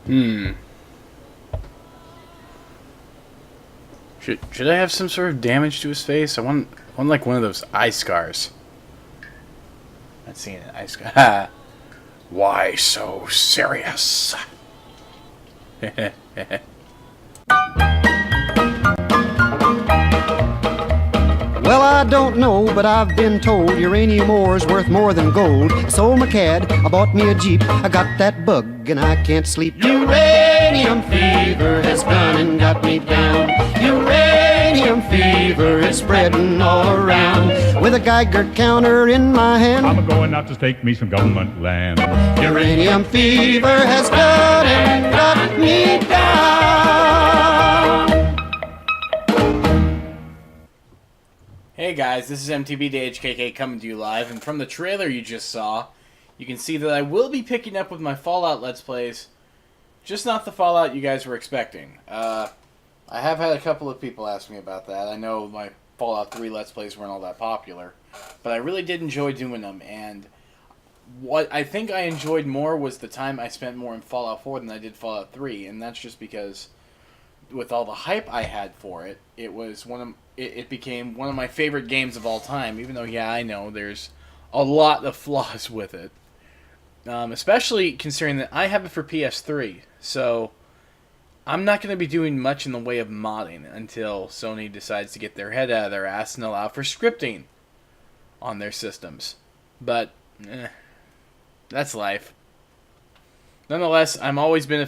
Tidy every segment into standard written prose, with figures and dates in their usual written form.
Hmm. Should I have some sort of damage to his face? I want like one of those eye scars. Not seeing an eye scar. Why so serious? Well, I don't know, but I've been told uranium ore's worth more than gold. Sold my cad, I bought me a Jeep. I got that bug and I can't sleep. Uranium fever has gone and got me down. Uranium fever is spreading all around. With a Geiger counter in my hand, I'm going out to stake me some government land. uranium fever has gone and got me down. Hey guys, this is mtbDAhkk coming to you live, and from the trailer you just saw, you can see that I will be picking up with my Fallout Let's Plays, just not the Fallout you guys were expecting. I have had a couple of people ask me about that. I know my Fallout 3 Let's Plays weren't all that popular, but I really did enjoy doing them, and what I think I enjoyed more was the time I spent more in Fallout 4 than I did Fallout 3, and that's just because with all the hype I had for it, it became one of my favorite games of all time. Even though, yeah, I know there's a lot of flaws with it, especially considering that I have it for PS3. So I'm not going to be doing much in the way of modding until Sony decides to get their head out of their ass and allow for scripting on their systems. But that's life. Nonetheless, I've always been a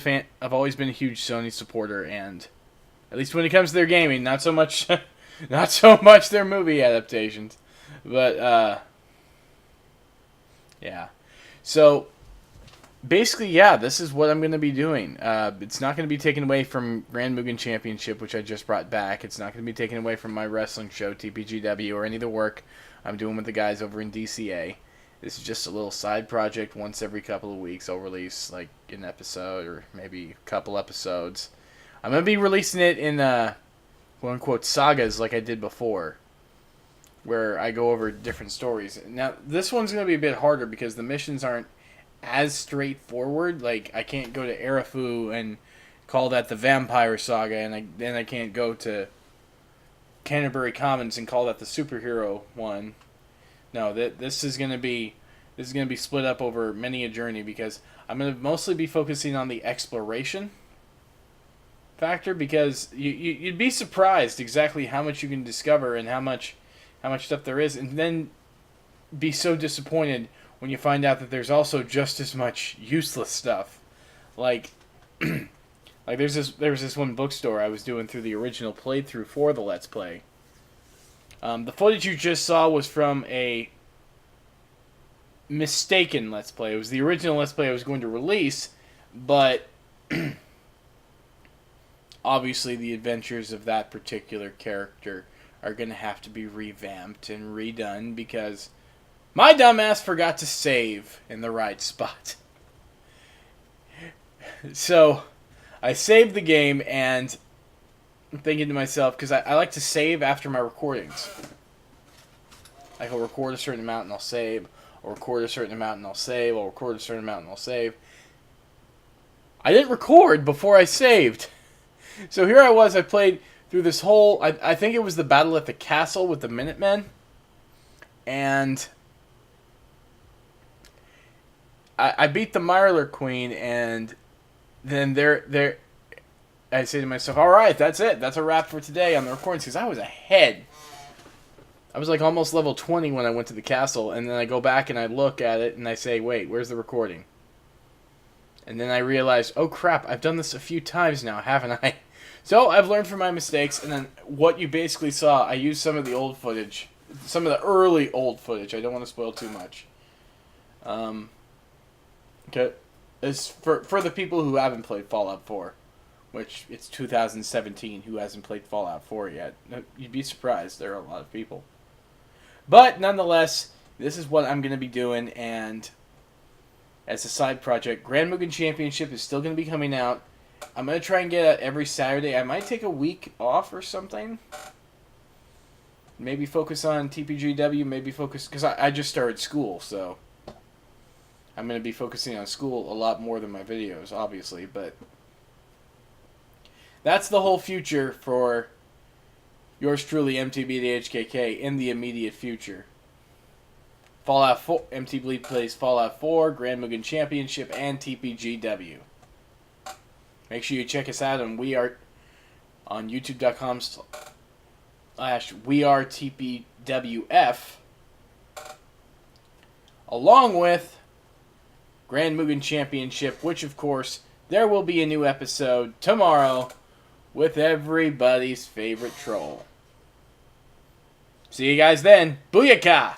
huge Sony supporter, and at least when it comes to their gaming, not so much, not so much their movie adaptations, but yeah. So basically, yeah, this is what I'm going to be doing. It's not going to be taken away from Grand Mugen Championship, which I just brought back. It's not going to be taken away from my wrestling show, TPGW, or any of the work I'm doing with the guys over in DCA. This is just a little side project. Once every couple of weeks, I'll release like an episode or maybe a couple episodes. I'm going to be releasing it in quote-unquote sagas like I did before, where I go over different stories. Now, this one's going to be a bit harder because the missions aren't as straightforward. Like, I can't go to Arafu and call that the Vampire Saga, and then I can't go to Canterbury Commons and call that the superhero one. No, this is going to be split up over many a journey because I'm going to mostly be focusing on the exploration factor, because you'd be surprised exactly how much you can discover and how much stuff there is, and then be so disappointed when you find out that there's also just as much useless stuff. Like like there was this one bookstore I was doing through the original playthrough for the Let's Play. The footage you just saw was from a mistaken Let's Play. It was the original Let's Play I was going to release, but obviously the adventures of that particular character are going to have to be revamped and redone because my dumbass forgot to save in the right spot. So I saved the game, and I'm thinking to myself, because I like to save after my recordings. I will record a certain amount and I'll save. I'll record a certain amount and I'll save. I'll record a certain amount and I'll save. I didn't record before I saved. So here I was, I played through this whole, I think it was the battle at the castle with the Minutemen. And I beat the Mirelurk Queen, and then I say to myself, alright, that's it. That's a wrap for today on the recordings, because I was ahead. I was like almost level 20 when I went to the castle, and then I go back and I look at it and I say, wait, where's the recording? And then I realized, oh crap, I've done this a few times now, haven't I? So I've learned from my mistakes, and then what you basically saw, I used some of the old footage, some of the early old footage. I don't want to spoil too much. Okay, as for the people who haven't played Fallout 4, which it's 2017, who hasn't played Fallout 4 yet? You'd be surprised. There are a lot of people. But nonetheless, this is what I'm going to be doing, and as a side project, Grand Mugen Championship is still going to be coming out. I'm going to try and get it every Saturday. I might take a week off or something. Maybe focus on TPGW, maybe focus, because I just started school, so I'm going to be focusing on school a lot more than my videos, obviously, but that's the whole future for yours truly, mtbDAhkk, in the immediate future. Fallout 4, MTB plays Fallout 4, Grand Mugen Championship, and TPGW. Make sure you check us out on youtube.com/wearetpwf, along with Grand Mugen Championship, which of course there will be a new episode tomorrow with everybody's favorite troll. See you guys then. Booyakah!